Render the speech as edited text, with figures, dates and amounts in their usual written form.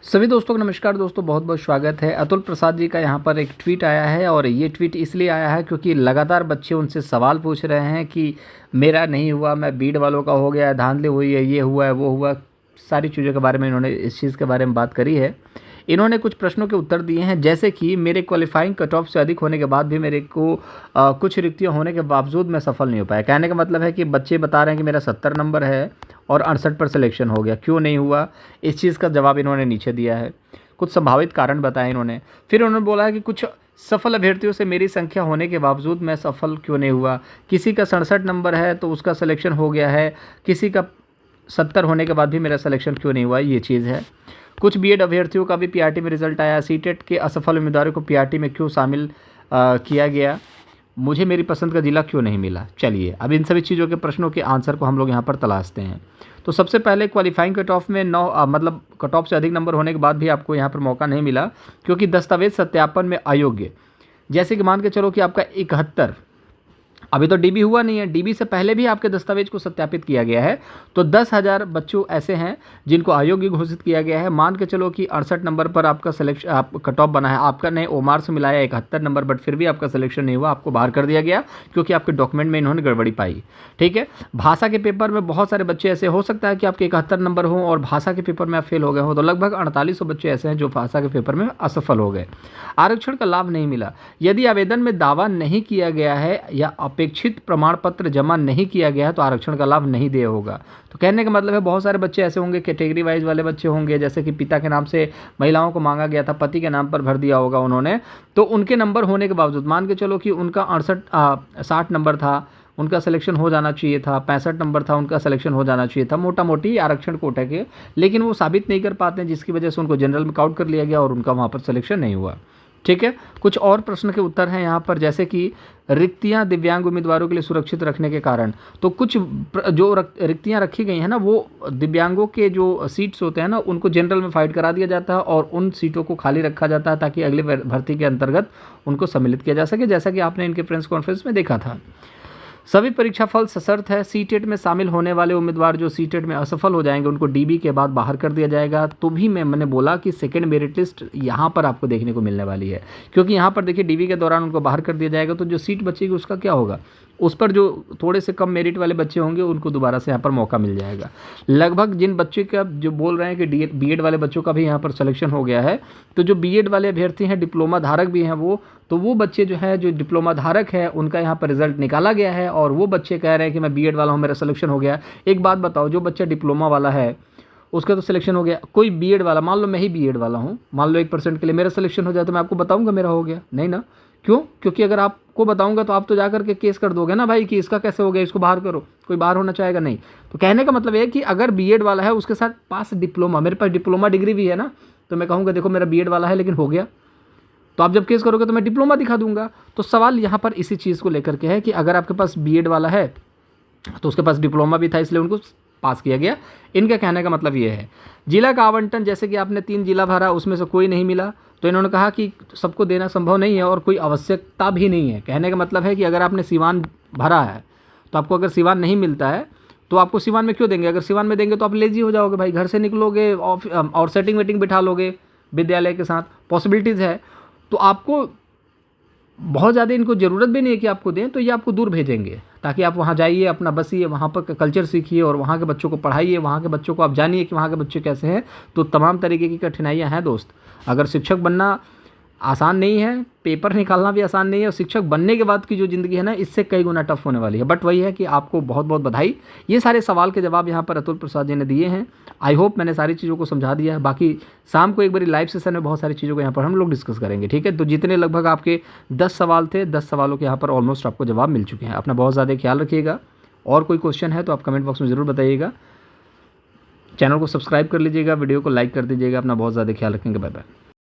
सभी दोस्तों को नमस्कार दोस्तों, बहुत बहुत स्वागत है। अतुल प्रसाद जी का यहाँ पर एक ट्वीट आया है और ये ट्वीट इसलिए आया है क्योंकि लगातार बच्चे उनसे सवाल पूछ रहे हैं कि मेरा नहीं हुआ, मैं बीड वालों का हो गया है, धांधली हुई है, ये हुआ है, वो हुआ। सारी चीज़ों के बारे में इन्होंने इस चीज़ के बारे में बात करी है। इन्होंने कुछ प्रश्नों के उत्तर दिए हैं, जैसे कि मेरे क्वालिफाइंग कट ऑफ से अधिक होने के बाद भी मेरे को कुछ रिक्तियाँ होने के बावजूद मैं सफल नहीं हो पाया। कहने का मतलब है कि बच्चे बता रहे हैं कि मेरा 70 नंबर है और 68 पर सिलेक्शन हो गया, क्यों नहीं हुआ? इस चीज़ का जवाब इन्होंने नीचे दिया है। कुछ संभावित कारण बताए इन्होंने। फिर उन्होंने बोला है कि कुछ सफल अभ्यर्थियों से मेरी संख्या होने के बावजूद मैं सफल क्यों नहीं हुआ। किसी का 67 नंबर है तो उसका सिलेक्शन हो गया है, किसी का 70 होने के बाद भी मेरा सिलेक्शन क्यों नहीं हुआ, ये चीज़ है। कुछ बीएड अभ्यर्थियों का भी पीआरटी में रिजल्ट आया, सीटेट के असफल उम्मीदवारों को पीआरटी में क्यों शामिल किया गया, मुझे मेरी पसंद का ज़िला क्यों नहीं मिला। चलिए अब इन सभी चीज़ों के प्रश्नों के आंसर को हम लोग यहाँ पर तलाशते हैं। तो सबसे पहले क्वालिफाइंग कट ऑफ में 9 मतलब कट ऑफ से अधिक नंबर होने के बाद भी आपको यहाँ पर मौका नहीं मिला क्योंकि दस्तावेज सत्यापन में अयोग्य। जैसे कि मान के चलो कि आपका 71, अभी तो डीबी हुआ नहीं है, डीबी से पहले भी आपके दस्तावेज को सत्यापित किया गया है, तो 10,000 बच्चों ऐसे हैं जिनको अयोग्य घोषित किया गया है। मान के चलो कि 68 नंबर पर आपका सिलेक्शन, आप कट ऑफ बना है, आपका नहीं ओमार से मिलाया 71 नंबर, बट फिर भी आपका सिलेक्शन नहीं हुआ, आपको बाहर कर दिया गया क्योंकि आपके डॉक्यूमेंट में इन्होंने गड़बड़ी पाई। ठीक है। भाषा के पेपर में बहुत सारे बच्चे ऐसे, हो सकता है कि आपके 71 नंबर हों और भाषा के पेपर में आप फेल हो गए हो, तो लगभग 4800 बच्चे ऐसे हैं जो भाषा के पेपर में असफल हो गए। आरक्षण का लाभ नहीं मिला। यदि आवेदन में दावा नहीं किया गया है या अपेक्षित प्रमाण पत्र जमा नहीं किया गया है तो आरक्षण का लाभ नहीं दिया होगा। तो कहने का मतलब है बहुत सारे बच्चे ऐसे होंगे, कैटेगरी वाइज वाले बच्चे होंगे, जैसे कि पिता के नाम से महिलाओं को मांगा गया था, पति के नाम पर भर दिया होगा उन्होंने, तो उनके नंबर होने के बावजूद मान के चलो कि उनका 60 नंबर था, उनका सिलेक्शन हो जाना चाहिए था, 65 नंबर था, उनका सिलेक्शन हो जाना चाहिए था, मोटा मोटी आरक्षण कोटा के, लेकिन वो साबित नहीं कर पाते हैं, जिसकी वजह से उनको जनरल में काउंट कर लिया गया और उनका वहाँ पर सिलेक्शन नहीं हुआ। ठीक है। कुछ और प्रश्न के उत्तर हैं यहाँ पर, जैसे कि रिक्तियाँ दिव्यांग उम्मीदवारों के लिए सुरक्षित रखने के कारण। तो कुछ जो रिक्तियाँ रखी गई हैं ना, वो दिव्यांगों के जो सीट्स होते हैं ना, उनको जनरल में फाइट करा दिया जाता है और उन सीटों को खाली रखा जाता है ताकि अगली भर्ती के अंतर्गत उनको सम्मिलित किया जा सके, जैसा कि आपने इनके प्रेस कॉन्फ्रेंस में देखा था। सभी परीक्षा फल सशर्त है। सीटेट में शामिल होने वाले उम्मीदवार जो सीटेट में असफल हो जाएंगे उनको डीबी के बाद बाहर कर दिया जाएगा। तो भी मैंने बोला कि सेकंड मेरिट लिस्ट यहाँ पर आपको देखने को मिलने वाली है, क्योंकि यहाँ पर देखिए डीबी के दौरान उनको बाहर कर दिया जाएगा, तो जो सीट बचेगी उसका क्या होगा, उस पर जो थोड़े से कम मेरिट वाले बच्चे होंगे उनको दोबारा से यहाँ पर मौका मिल जाएगा। लगभग जिन बच्चे का जो बोल रहे हैं कि बीएड वाले बच्चों का भी यहाँ पर सिलेक्शन हो गया है, तो जो बीएड वाले अभ्यर्थी हैं, डिप्लोमा धारक भी हैं वो बच्चे जो है, जो डिप्लोमा धारक है, उनका यहाँ पर रिजल्ट निकाला गया है और वो बच्चे कह रहे हैं कि मैं बीएड वाला हूँ, मेरा सिलेक्शन हो गया। एक बात बताओ, जो बच्चा डिप्लोमा वाला है उसका तो सिलेक्शन हो गया, कोई बीएड वाला, मान लो मैं ही बीएड वाला हूँ, मान लो 1% के लिए मेरा सिलेक्शन हो जाए तो मैं आपको बताऊँगा मेरा हो गया? नहीं ना। क्यों? क्योंकि अगर आपको बताऊंगा तो आप तो जाकर के केस कर दोगे ना भाई कि इसका कैसे हो गया, इसको बाहर करो। कोई बाहर होना चाहेगा नहीं। तो कहने का मतलब है कि अगर बीएड वाला है उसके साथ पास डिप्लोमा, मेरे पास डिप्लोमा डिग्री भी है ना, तो मैं कहूँगा देखो मेरा बीएड वाला है लेकिन हो गया, तो आप जब केस करोगे तो मैं डिप्लोमा दिखा दूंगा। तो सवाल यहाँ पर इसी चीज़ को लेकर के है कि अगर आपके पास बीएड वाला है तो उसके पास डिप्लोमा भी था, इसलिए उनको पास किया गया। इनका कहने का मतलब ये है। जिला का आवंटन, जैसे कि आपने 3 जिला भरा, उसमें से कोई नहीं मिला, तो इन्होंने कहा कि सबको देना संभव नहीं है और कोई आवश्यकता भी नहीं है। कहने का मतलब है कि अगर आपने सिवान भरा है तो आपको अगर सिवान नहीं मिलता है तो आपको सिवान में क्यों देंगे? अगर सिवान में देंगे तो आप लेजी हो जाओगे भाई, घर से निकलोगे और सेटिंग वेटिंग बिठा लोगे विद्यालय के साथ, पॉसिबिलिटीज़ है। तो आपको बहुत ज़्यादा इनको ज़रूरत भी नहीं है कि आपको दें, तो ये आपको दूर भेजेंगे ताकि आप वहाँ जाइए, अपना बसिए, वहाँ पर कल्चर सीखिए और वहाँ के बच्चों को पढ़ाइए, वहाँ के बच्चों को आप जानिए कि वहाँ के बच्चे कैसे हैं। तो तमाम तरीके की कठिनाइयाँ हैं दोस्त। अगर शिक्षक बनना आसान नहीं है, पेपर निकालना भी आसान नहीं है, और शिक्षक बनने के बाद की जो ज़िंदगी है ना, इससे कई गुना टफ होने वाली है। बट वही है कि आपको बहुत बहुत बधाई। ये सारे सवाल के जवाब यहाँ पर अतुल प्रसाद जी ने दिए हैं। आई होप मैंने सारी चीज़ों को समझा दिया है। बाकी शाम को एक बार लाइव सेशन में बहुत सारी चीज़ों को यहाँ पर हम लोग डिस्कस करेंगे। ठीक है। तो जितने लगभग आपके 10 सवाल थे, 10 सवालों के यहाँ पर ऑलमोस्ट आपको जवाब मिल चुके हैं। अपना बहुत ज़्यादा ख्याल रखिएगा। और कोई क्वेश्चन है तो आप कमेंट बॉक्स में ज़रूर बताइएगा। चैनल को सब्सक्राइब कर लीजिएगा, वीडियो को लाइक कर दीजिएगा। अपना बहुत ज़्यादा ख्याल रखेंगे। Bye bye.